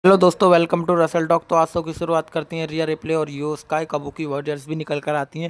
Hello दोस्तों, welcome to Russell talk. तो आज शो की शुरुआत करती हैं रिया रिप्ले और यो स्काई। कबूकी वॉरियर्स भी निकल कर आती हैं।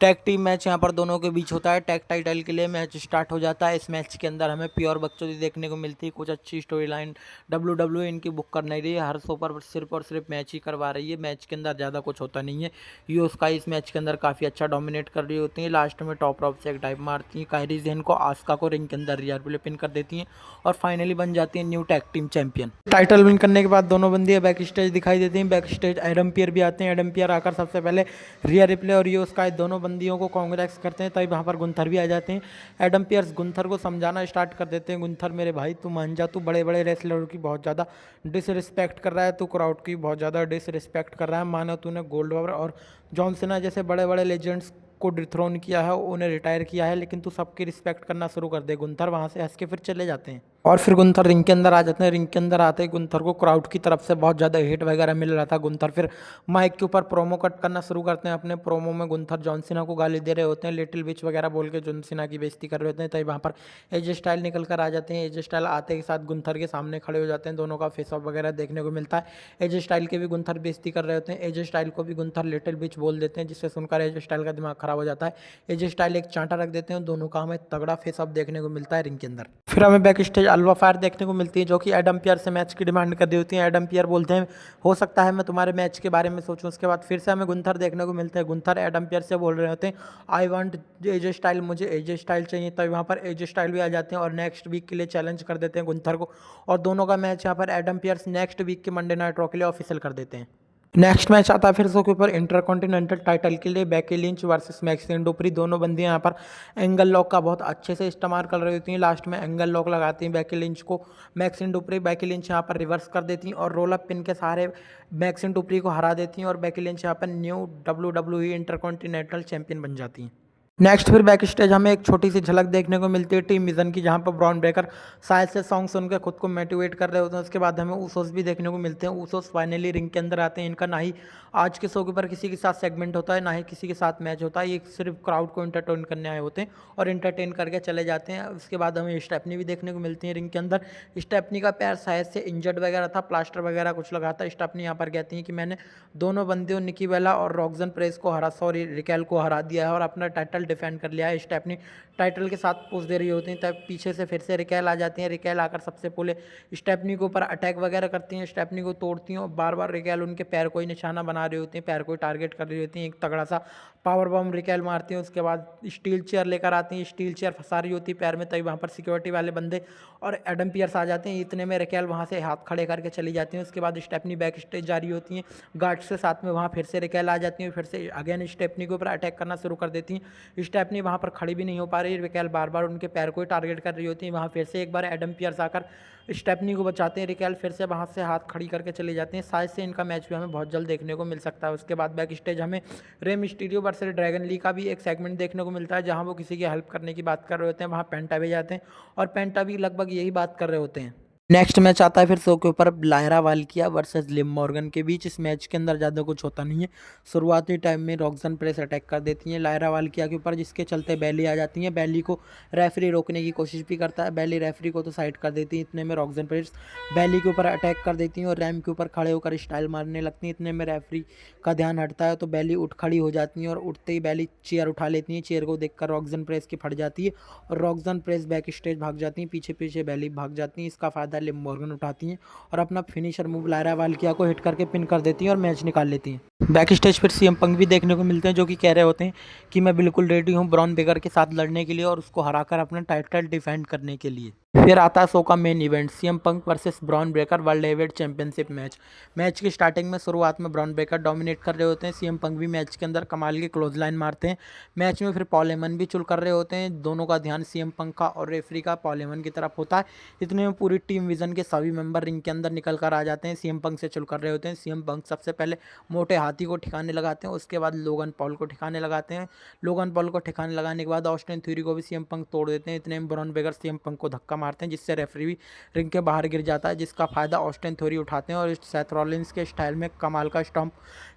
टैग टीम मैच यहां पर दोनों के बीच होता है। टैग टाइटल के लिए मैच स्टार्ट हो जाता है। इस मैच के अंदर हमें प्योर बकचोदी देखने को मिलती है। कुछ अच्छी स्टोरी लाइन डब्ल्यू इनकी बुक कर नहीं रही है। हर शो पर सिर्फ और सिर्फ मैच ही करवा रही है। मैच के अंदर ज़्यादा कुछ होता नहीं है। यो स्काई इस मैच के अंदर काफ़ी अच्छा डोमिनेट कर रही होती है। लास्ट में टॉप रॉप से एक डाइव मारती हैं। कायरी जेन को आस्का को रिंग के अंदर रिया रिप्ले पिन कर देती हैं और फाइनली बन जाती है new tag team champion. Title win करने के बाद दोनों बंदी बैक स्टेज दिखाई देती हैं। बैक स्टेज एडम पियर भी आते हैं। एडम पियर आकर सबसे पहले रिया रिप्ले और यो स्काई दोनों बंदियों को कांग्रेस करते हैं। तभी वहाँ पर गुंथर भी आ जाते हैं। एडम पियर्स गुंथर को समझाना स्टार्ट कर देते हैं। गुंथर मेरे भाई तू मान जा, तू बड़े बड़े रेसलरों की बहुत ज़्यादा डिसरिस्पेक्ट कर रहा है, तू क्राउड की बहुत ज़्यादा डिसरिस्पेक्ट कर रहा है। मानो तूने गोल्ड वॉर और जॉन सीना जैसे बड़े बड़े लेजेंड्स को डिथ्रोन किया है, उन्हें रिटायर किया है, लेकिन तू सबकी रिस्पेक्ट करना शुरू कर दे। गुंथर वहाँ से हंस के फिर चले जाते हैं और फिर गुंथर रिंग के अंदर आ जाते हैं। रिंग के अंदर आते ही गुंथर को क्राउड की तरफ से बहुत ज़्यादा हिट वगैरह मिल रहा था। गुंथर फिर माइक के ऊपर प्रोमो कट करना शुरू करते हैं। अपने प्रोमो में गुंथर जॉन सीना को गाली दे रहे होते हैं, लिटिल बिच वगैरह बोल के जॉन सीना की बेइज्जती कर रहे होते हैं। तभी वहाँ पर एजे स्टाइल निकल कर आ जाते हैं। एजे स्टाइल आते के साथ गुंथर के सामने खड़े हो जाते हैं। दोनों का फेस ऑफ वगैरह देखने को मिलता है। एजे स्टाइल के भी गुंथर बेइज्जती कर रहे होते हैं। एजे स्टाइल को भी गुंथर लिटिल बिच बोल देते हैं, जिससे सुनकर एजे स्टाइल का दिमाग खराब हो जाता है। एजे स्टाइल एक चांटा रख देते हैं। दोनों का हमें तगड़ा फेस ऑफ देखने को मिलता है रिंग के अंदर। फिर हमें बैक स्टेज अल्वा फायर देखने को मिलती है, जो कि एडम पियर से मैच की डिमांड कर दी होती है। एडम पियर बोलते हैं हो सकता है मैं तुम्हारे मैच के बारे में सोचूं। उसके बाद फिर से हमें गुंथर देखने को मिलते हैं। गुंथर एडम पियर से बोल रहे होते हैं आई वांट एजे स्टाइल, मुझे एजे स्टाइल चाहिए। तभी वहाँ पर एजे स्टाइल भी आ जाते हैं और नेक्स्ट वीक के लिए चैलेंज कर देते हैं गुंथर को। और दोनों का मैच यहाँ पर एडम पियर्स नेक्स्ट वीक के मंडे नाइट रॉ के लिए ऑफिशियल कर देते हैं। नेक्स्ट मैच आता है फिर शो के ऊपर इंटरकॉन्टिनेंटल टाइटल के लिए। Becky Lynch versus Maxine Dupri. दोनों बंदियां यहाँ पर एंगल लॉक का बहुत अच्छे से इस्तेमाल कर रही होती हैं। लास्ट में एंगल लॉक लगाती हैं बेकी लिंच को मैक्सिन डुप्री। बेकी लिंच यहाँ पर रिवर्स कर देती हैं और रोल अप पिन के सहारे मैक्सिन डुप्री को हरा देती हैं और बेकी लिंच यहाँ पर न्यू WWE इंटरकॉन्टिनेंटल चैंपियन बन जाती हैं। नेक्स्ट फिर बैक स्टेज हमें एक छोटी सी झलक देखने को मिलती है टीम विजन की, जहाँ पर ब्रॉन ब्रेकर शायद से सॉन्ग सुन के खुद को मोटिवेट कर रहे होते हैं। उसके बाद हमें ऊसोस भी देखने को मिलते हैं। ऊसोस फाइनली रिंग के अंदर आते हैं। इनका ना ही आज के शो के ऊपर किसी के साथ सेगमेंट होता है, ना ही किसी के साथ मैच होता है। ये सिर्फ क्राउड को इंटरटेन करने आए होते हैं और इंटरटेन करके चले जाते हैं। उसके बाद हमें स्टेपनी भी देखने को मिलती है रिंग के अंदर। स्टेपनी का पैर शायद से इंजर्ड वगैरह था, प्लास्टर वगैरह कुछ लगा था। स्टेपनी यहाँ पर कहती है कि मैंने दोनों बंदियों निकी बेला और रॉक्सन प्रेस को रिकेल को हरा दिया है और अपना टाइटल डिफेंड कर लिया है। स्टेपनी टाइटल के साथ पोज दे रही होती हैं, तब पीछे से फिर से रिकेल आ जाती हैं। रिकेल आकर सबसे पहले स्टेपनी के ऊपर अटैक वगैरह करती हैं, स्टेपनी को तोड़ती हैं और बार बार रिकेल उनके पैर को ही निशाना बना रही होती हैं, पैर को ही टारगेट कर रही होती हैं। एक तगड़ा सा पावर बम रिकेल मारती हैं। उसके बाद स्टील चेयर लेकर आती हैं, स्टील चेयर फंसा रही होती है पैर में। तभी वहाँ पर सिक्योरिटी वाले बंदे और एडम पियर्स आ जाते हैं। इतने में रिकेल वहाँ से हाथ खड़े करके चली जाती हैं। उसके बाद स्टेपनी बैक स्टेज जा रही होती हैं, गार्ड्स के साथ में वहाँ फिर से रिकेल आ जाती हैं। फिर से अगेन स्टेपनी के ऊपर अटैक करना शुरू कर देती हैं। स्टेपनी वहाँ पर खड़ी भी नहीं हो पा रही, रिकेल बार बार उनके पैर को ही टारगेट कर रही होती है। वहाँ फिर से एक बार एडम पियर्स आकर स्टेपनी को बचाते हैं। रिकेल फिर से वहाँ से हाथ खड़ी करके चले जाते हैं। शायद से इनका मैच भी हमें बहुत जल्द देखने को मिल सकता है। उसके बाद बैक स्टेज हमें Rey Mysterio versus Dragon Lee का भी एक सेगमेंट देखने को मिलता है, जहाँ वो किसी की हेल्प करने की बात कर रहे होते हैं। वहाँ पेंटा भी जाते हैं और पेंटा भी लगभग यही बात कर रहे होते हैं। नेक्स्ट मैच आता है फिर शो के ऊपर लायरा वाल्किया वर्सेस लिम मॉर्गन के बीच। इस मैच के अंदर ज़्यादा कुछ होता नहीं है। शुरुआती टाइम में रॉक्सन प्रेस अटैक कर देती हैं लायरा वाल्किया के ऊपर, जिसके चलते बैली आ जाती हैं। बैली को रेफरी रोकने की कोशिश भी करता है। बैली रेफरी को तो साइड कर देती है। इतने में रॉक्सन प्रेस बैली के ऊपर अटैक कर देती हैं और रैम के ऊपर खड़े होकर स्टाइल मारने लगती हैं। इतने में रेफरी का ध्यान हटता है तो बैली उठ खड़ी हो जाती हैं और उठते ही बैली चेयर उठा लेती हैं। चेयर को देखकर रॉक्सन प्रेस की फट जाती है और रॉक्सन प्रेस बैक स्टेज भाग जाती हैं। पीछे पीछे बैली भाग जाती हैं। इसका फ़ायदा लिम मॉर्गन उठाती हैं और अपना फिनिशर मूव लायरा वाल्किया को हिट करके पिन कर देती हैं और मैच निकाल लेती हैं। बैक स्टेज फिर सीएम पंक भी देखने को मिलते हैं, जो कि कह रहे होते हैं कि मैं बिल्कुल रेडी हूँ ब्रॉन बेकर के साथ लड़ने के लिए और उसको हराकर अपना टाइटल डिफेंड करने के लिए। फिर आता है शो का main event, CM Punk versus Bron Breakker world heavyweight championship match. Match की स्टार्टिंग में शुरुआत में ब्रॉन ब्रेकर डोमिनेट कर रहे होते हैं। सीएम पंक भी मैच के अंदर कमाल की क्लोज लाइन मारते हैं। मैच में फिर पॉल हेमन भी चुल कर रहे होते हैं। दोनों का ध्यान सीएम पंक का और रेफरी का पॉल हेमन की तरफ होता है। इतने में पूरी टीम विजन के सभी मेंबर रिंग के अंदर निकल कर आ जाते हैं। सीएम पंक से चुल कर रहे होते हैं। सीएम पंक सबसे पहले मोटे हाथी को ठिकाने लगाते हैं, उसके बाद लोगन पॉल को ठिकाने लगाते हैं। लोगन पॉल को ठिकाने लगाने के बाद ऑस्टिन थ्योरी को भी सीएम पंक तोड़ देते हैं। इतने में ब्रॉन ब्रेकर सीएम पंक को धक्का मारते हैं, जिससे रेफरी भी रिंग के बाहर गिर जाता है, जिसका फायदा ऑस्टिन थ्योरी उठाते हैं और सेथ रॉलिंस के स्टाइल में कमाल का स्टॉम्प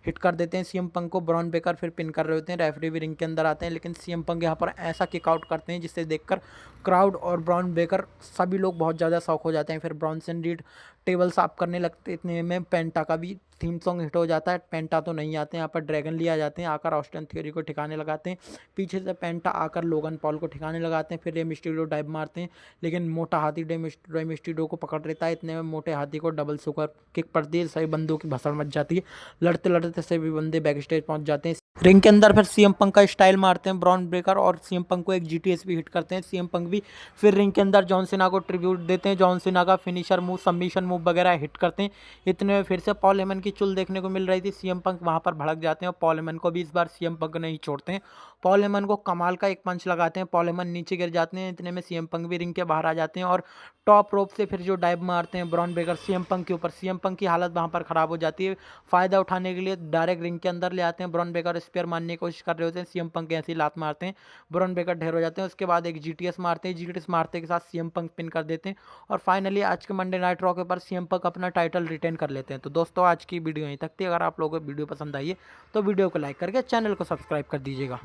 हिट कर देते हैं। सीएम पंक को ब्रॉन ब्रेकर फिर पिन कर रहे होते हैं। रेफरी भी रिंग के अंदर आते हैं, लेकिन सीएम पंक यहाँ पर ऐसा किक आउट करते हैं जिससे देखकर क्राउड और ब्रॉन ब्रेकर सभी लोग बहुत ज़्यादा शॉक हो जाते हैं। फिर ब्रॉन्सन रीड टेबल साफ करने लगते, इतने में पेंटा का भी थीम सॉन्ग हिट हो जाता है। पेंटा तो नहीं आते हैं, यहाँ पर ड्रैगन ली आ जाते हैं, आकर ऑस्टिन थियोरी को ठिकाने लगाते हैं। पीछे से पेंटा आकर लोगन पॉल को ठिकाने लगाते हैं, फिर रे मिस्टीरियो डाइव मारते हैं, लेकिन मोटा हाथी रे मिस्टीरियो को पकड़ लेता है। इतने में मोटे हाथी को डबल सुपर किक पड़ती है, सभी बंदों की भसड़ मच जाती है। लड़ते लड़ते सभी बंदे बैक स्टेज पहुंच जाते हैं। रिंग के अंदर फिर सीएम पंक का स्टाइल मारते हैं ब्रॉन ब्रेकर, और सीएम पंक को एक जीटीएस भी हिट करते हैं। सीएम पंक भी फिर रिंग के अंदर जॉन सीना को ट्रिब्यूट देते हैं, जॉन सीना का फिनिशर मूव, सबमिशन मूव वगैरह हिट करते हैं। इतने में फिर से पॉल हेमन की चुल देखने को मिल रही थी, सीएम पंक वहां पर भड़क जाते हैं और पॉल हेमन को भी इस बार सीएम पंक नहीं छोड़ते हैं। पॉल हेमन को कमाल का एक पंच लगाते हैं, पॉल हेमन नीचे गिर जाते हैं। इतने में सीएम पंक भी रिंग के बाहर आ जाते हैं और टॉप रोप से फिर जो डाइव मारते हैं ब्रॉन ब्रेकर सीएम पंक के ऊपर। सीएम पंक की हालत वहां पर खराब हो जाती है। फायदा उठाने के लिए डायरेक्ट रिंग के अंदर ले आते हैं, ब्रॉन ब्रेकर स्पेयर मारने की कोशिश कर रहे होते हैं, सीएम पंक ऐसी लात मारते हैं, ब्रॉन ब्रेकर ढेर हो जाते हैं। उसके बाद एक जीटीएस मारते हैं, जीटीएस मारते के साथ सीएम पंक पिन कर देते हैं और फाइनली आज के मंडे नाइट रॉ के ऊपर सीएम पंक अपना टाइटल रिटेन कर लेते हैं। तो दोस्तों आज की वीडियो यहीं तक थी। अगर आप लोगों को वीडियो पसंद आई है तो वीडियो को लाइक करके चैनल को सब्सक्राइब कर दीजिएगा।